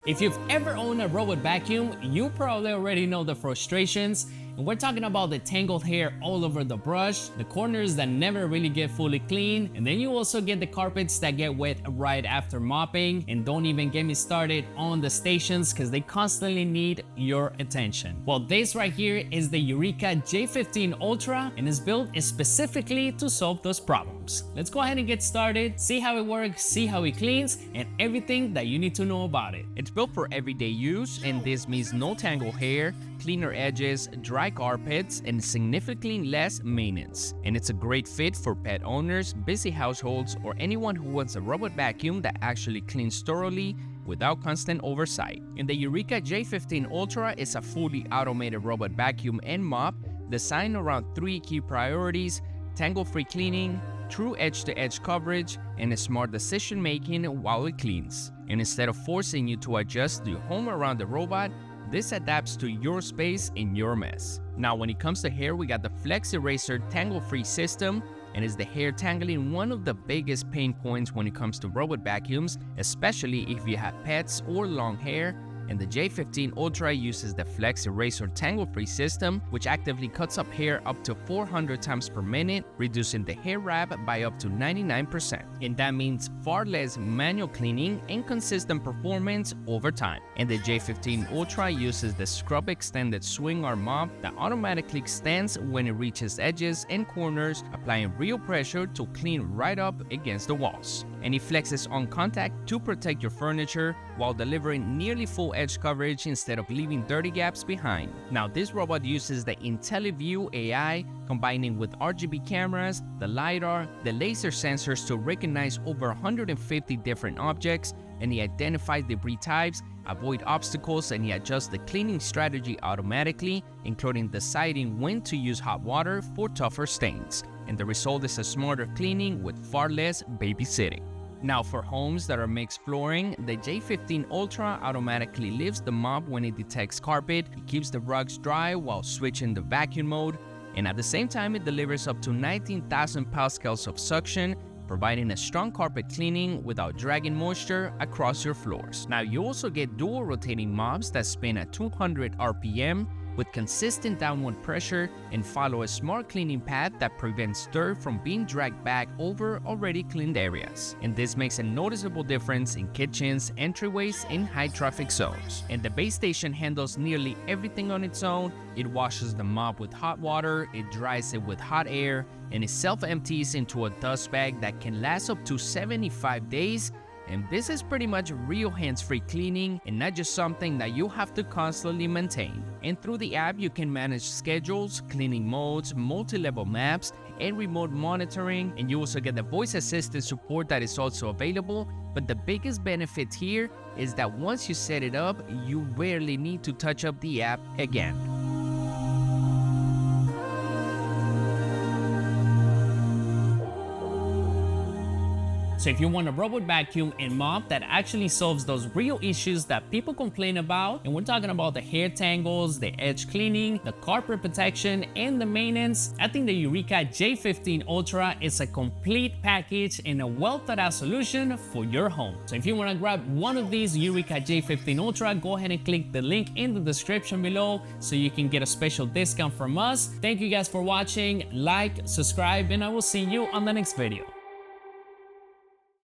If you've ever owned a robot vacuum, you probably already know the frustrations. And we're talking about the tangled hair all over the brush, the corners that never really get fully clean, and then you also get the carpets that get wet right after mopping. And don't even get me started on the stations because they constantly need your attention. Well, this right here is the Eureka J15 Ultra and is built specifically to solve those problems. Let's go ahead and get started, see how it works, see how it cleans, and everything that you need to know about it. It's built for everyday use, and this means no tangled hair, cleaner edges, dry carpets, and significantly less maintenance. And it's a great fit for pet owners, busy households, or anyone who wants a robot vacuum that actually cleans thoroughly without constant oversight. And the Eureka J15 Ultra is a fully automated robot vacuum and mop designed around three key priorities: tangle-free cleaning, true edge-to-edge coverage, and smart decision-making while it cleans. And instead of forcing you to adjust your home around the robot, this adapts to your space and your mess. Now, when it comes to hair, we got the Flex Eraser tangle-free system, and is the hair tangling one of the biggest pain points when it comes to robot vacuums, especially if you have pets or long hair. And the J15 Ultra uses the Flex Eraser tangle-free system, which actively cuts up hair up to 400 times per minute, reducing the hair wrap by up to 99%. And that means far less manual cleaning and consistent performance over time. And the J15 Ultra uses the Scrub Extended Swing Arm mop that automatically extends when it reaches edges and corners, applying real pressure to clean right up against the walls. And it flexes on contact to protect your furniture while delivering nearly full edge coverage instead of leaving dirty gaps behind. Now, this robot uses the IntelliView AI, combining with RGB cameras, the LiDAR, the laser sensors to recognize over 150 different objects, and he identifies debris types, avoid obstacles, and he adjusts the cleaning strategy automatically, including deciding when to use hot water for tougher stains. And the result is a smarter cleaning with far less babysitting. Now, for homes that are mixed flooring, the J15 Ultra automatically lifts the mop when it detects carpet, it keeps the rugs dry while switching the vacuum mode, and at the same time it delivers up to 19,000 pascals of suction, providing a strong carpet cleaning without dragging moisture across your floors. Now, you also get dual rotating mops that spin at 200 RPM with consistent downward pressure and follow a smart cleaning path that prevents dirt from being dragged back over already cleaned areas. And this makes a noticeable difference in kitchens, entryways, and high traffic zones. And the base station handles nearly everything on its own. It washes the mop with hot water, it dries it with hot air, and it self-empties into a dust bag that can last up to 75 days. And this is pretty much real hands-free cleaning and not just something that you have to constantly maintain. And through the app, you can manage schedules, cleaning modes, multi-level maps, and remote monitoring. And you also get the voice assistant support that is also available. But the biggest benefit here is that once you set it up, you rarely need to touch up the app again. So if you want a robot vacuum and mop that actually solves those real issues that people complain about, and we're talking about the hair tangles, the edge cleaning, the carpet protection, and the maintenance, I think the Eureka J15 Ultra is a complete package and a well thought out solution for your home. So if you want to grab one of these Eureka J15 Ultra, go ahead and click the link in the description below so you can get a special discount from us. Thank you guys for watching, like, subscribe, and I will see you on the next video.